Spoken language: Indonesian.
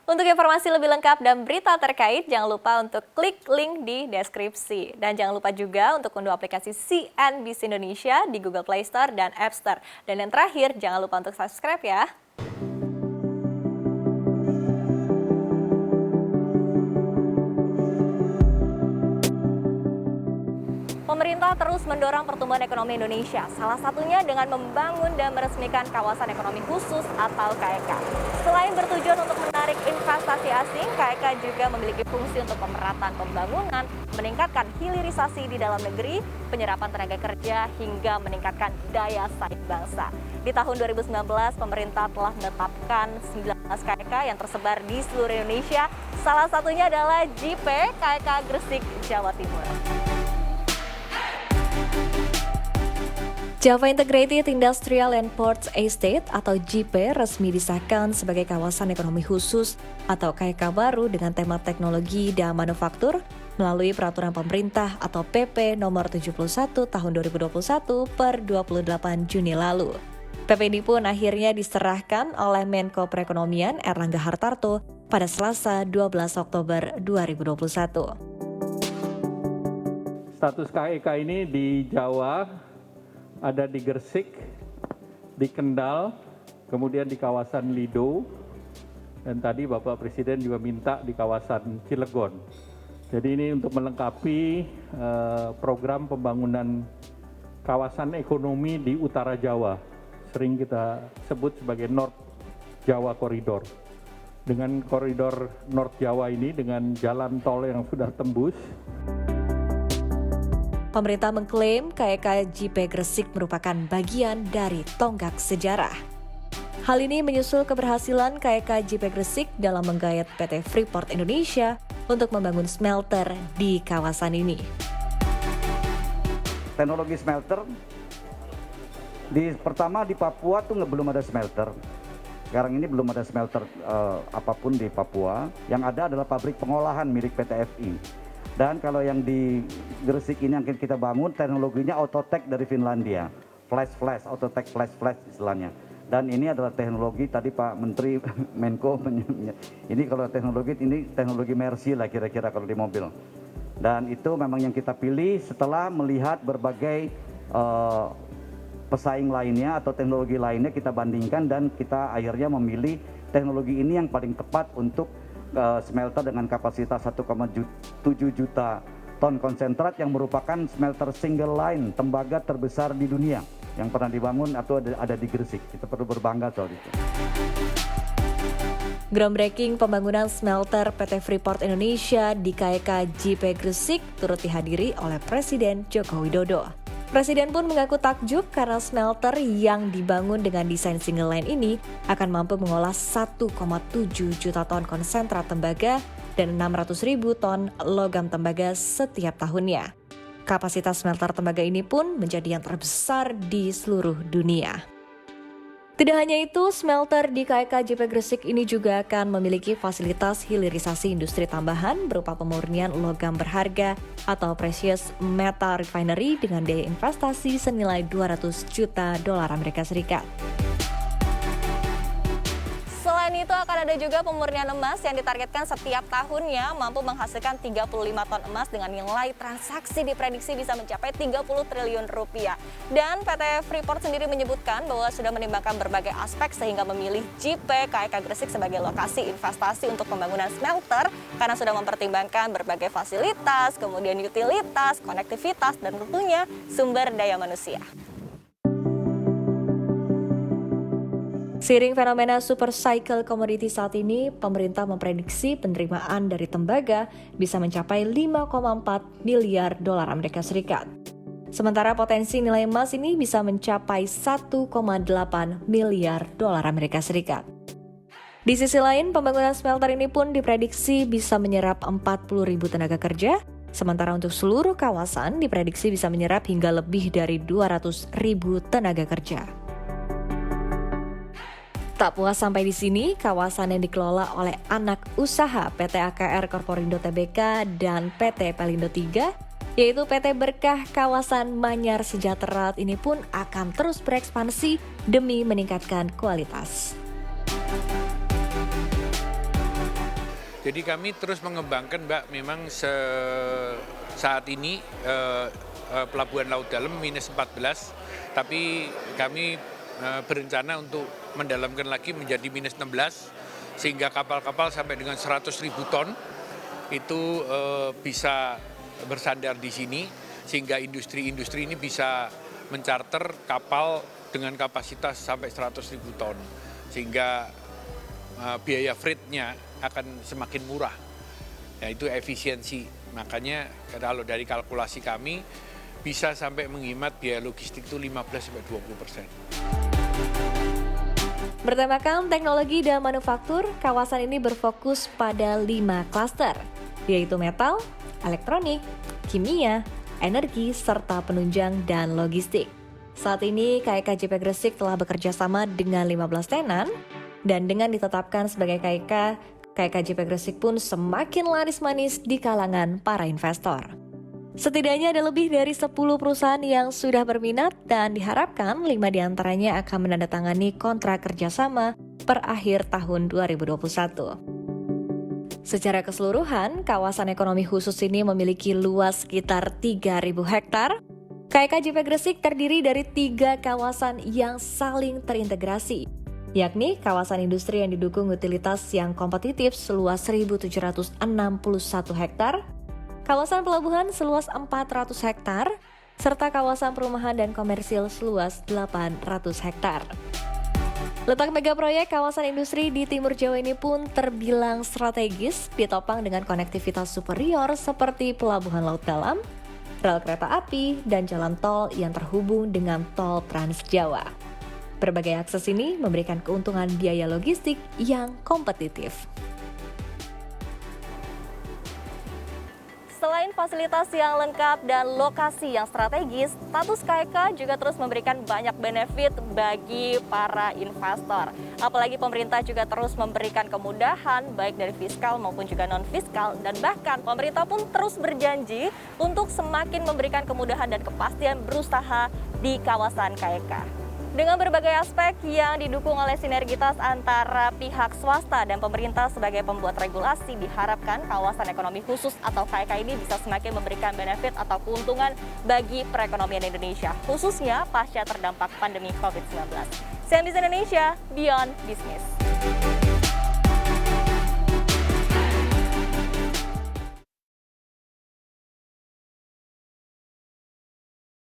Untuk informasi lebih lengkap dan berita terkait, jangan lupa untuk klik link di deskripsi. Dan jangan lupa juga untuk unduh aplikasi CNBC Indonesia di Google Play Store dan App Store. Dan yang terakhir, jangan lupa untuk subscribe ya. Pemerintah terus mendorong pertumbuhan ekonomi Indonesia, salah satunya dengan membangun dan meresmikan kawasan ekonomi khusus atau KEK. Selain bertujuan untuk menarik investasi asing, KEK juga memiliki fungsi untuk pemerataan pembangunan, meningkatkan hilirisasi di dalam negeri, penyerapan tenaga kerja, hingga meningkatkan daya saing bangsa. Di tahun 2019, pemerintah telah menetapkan 19 KEK yang tersebar di seluruh Indonesia, salah satunya adalah JIPE KEK Gresik, Jawa Timur. Java Integrated Industrial and Ports Estate atau JIPE resmi disahkan sebagai kawasan ekonomi khusus atau KEK baru dengan tema teknologi dan manufaktur melalui peraturan pemerintah atau PP nomor 71 tahun 2021 per 28 Juni lalu. PP ini pun akhirnya diserahkan oleh Menko Perekonomian Erlangga Hartarto pada Selasa 12 Oktober 2021. Status KEK ini di Jawa ada di Gresik, di Kendal, kemudian di kawasan Lido, dan tadi Bapak Presiden juga minta di kawasan Cilegon. Jadi ini untuk melengkapi program pembangunan kawasan ekonomi di utara Jawa. Sering kita sebut sebagai North Jawa Corridor. Dengan koridor North Jawa ini, dengan jalan tol yang sudah tembus, pemerintah mengklaim KEK JIPE Gresik merupakan bagian dari tonggak sejarah. Hal ini menyusul keberhasilan KEK JIPE Gresik dalam menggayat PT Freeport Indonesia untuk membangun smelter di kawasan ini. Teknologi smelter, pertama di Papua tuh belum ada smelter. Sekarang ini belum ada smelter apapun di Papua. Yang ada adalah pabrik pengolahan milik PT FI. Dan kalau yang di Gresik ini yang kita bangun, teknologinya Autotech dari Finlandia. Flash, Autotech flash istilahnya. Dan ini adalah teknologi, tadi Pak Menteri Menko, ini kalau teknologi Mercy lah kira-kira kalau di mobil. Dan itu memang yang kita pilih setelah melihat berbagai pesaing lainnya atau teknologi lainnya kita bandingkan, dan kita akhirnya memilih teknologi ini yang paling tepat untuk smelter dengan kapasitas 1,7 juta ton konsentrat yang merupakan smelter single line tembaga terbesar di dunia yang pernah dibangun atau ada di Gresik. Kita perlu berbangga soal itu. Groundbreaking pembangunan smelter PT Freeport Indonesia di KEK JIPE Gresik turut dihadiri oleh Presiden Joko Widodo. Presiden pun mengaku takjub karena smelter yang dibangun dengan desain single line ini akan mampu mengolah 1,7 juta ton konsentrat tembaga dan 600.000 ton logam tembaga setiap tahunnya. Kapasitas smelter tembaga ini pun menjadi yang terbesar di seluruh dunia. Tidak hanya itu, smelter di KEK JIPE Gresik ini juga akan memiliki fasilitas hilirisasi industri tambahan berupa pemurnian logam berharga atau precious metal refinery dengan biaya investasi senilai 200 juta dolar Amerika Serikat. Selain itu akan ada juga pemurnian emas yang ditargetkan setiap tahunnya mampu menghasilkan 35 ton emas dengan nilai transaksi diprediksi bisa mencapai 30 triliun rupiah. Dan PT Freeport sendiri menyebutkan bahwa sudah menimbangkan berbagai aspek sehingga memilih JIPE KEK Gresik sebagai lokasi investasi untuk pembangunan smelter karena sudah mempertimbangkan berbagai fasilitas, kemudian utilitas, konektivitas, dan tentunya sumber daya manusia. Seiring fenomena super cycle komoditi saat ini, pemerintah memprediksi penerimaan dari tembaga bisa mencapai 5,4 miliar dolar Amerika Serikat. Sementara potensi nilai emas ini bisa mencapai 1,8 miliar dolar Amerika Serikat. Di sisi lain, pembangunan smelter ini pun diprediksi bisa menyerap 40.000 tenaga kerja, sementara untuk seluruh kawasan diprediksi bisa menyerap hingga lebih dari 200.000 tenaga kerja. Tak puas sampai di sini, kawasan yang dikelola oleh anak usaha PT AKR Korporindo Tbk dan PT Pelindo 3, yaitu PT Berkah Kawasan Manyar Sejahtera ini pun akan terus berekspansi demi meningkatkan kualitas. Jadi kami terus mengembangkan, Mbak, memang saat ini Pelabuhan Laut Dalam minus 14, tapi kami berencana untuk mendalamkan lagi menjadi minus 16, sehingga kapal-kapal sampai dengan 100.000 ton itu bisa bersandar di sini, sehingga industri-industri ini bisa mencarter kapal dengan kapasitas sampai 100.000 ton, sehingga biaya freight-nya akan semakin murah, yaitu efisiensi. Makanya kalau dari kalkulasi kami bisa sampai menghemat biaya logistik itu 15-20%. Bertemakan teknologi dan manufaktur, kawasan ini berfokus pada 5 klaster, yaitu metal, elektronik, kimia, energi, serta penunjang dan logistik. Saat ini KEK JP Gresik telah bekerja sama dengan 15 tenan, dan dengan ditetapkan sebagai KEK JP Gresik pun semakin laris manis di kalangan para investor. Setidaknya ada lebih dari 10 perusahaan yang sudah berminat dan diharapkan 5 diantaranya akan menandatangani kontrak kerjasama per akhir tahun 2021. Secara keseluruhan, kawasan ekonomi khusus ini memiliki luas sekitar 3.000 hektar. KEK JP Gresik terdiri dari 3 kawasan yang saling terintegrasi, yakni kawasan industri yang didukung utilitas yang kompetitif seluas 1.761 hektar, kawasan pelabuhan seluas 400 hektar, serta kawasan perumahan dan komersil seluas 800 hektar. Letak megaproyek kawasan industri di Timur Jawa ini pun terbilang strategis, ditopang dengan konektivitas superior seperti pelabuhan laut dalam, rel kereta api, dan jalan tol yang terhubung dengan tol Trans Jawa. Berbagai akses ini memberikan keuntungan biaya logistik yang kompetitif. Selain fasilitas yang lengkap dan lokasi yang strategis, status KEK juga terus memberikan banyak benefit bagi para investor. Apalagi pemerintah juga terus memberikan kemudahan baik dari fiskal maupun juga non-fiskal, dan bahkan pemerintah pun terus berjanji untuk semakin memberikan kemudahan dan kepastian berusaha di kawasan KEK. Dengan berbagai aspek yang didukung oleh sinergitas antara pihak swasta dan pemerintah sebagai pembuat regulasi, diharapkan kawasan ekonomi khusus atau KEK ini bisa semakin memberikan benefit atau keuntungan bagi perekonomian Indonesia, khususnya pasca terdampak pandemi COVID-19. CNBC Indonesia, Beyond Business.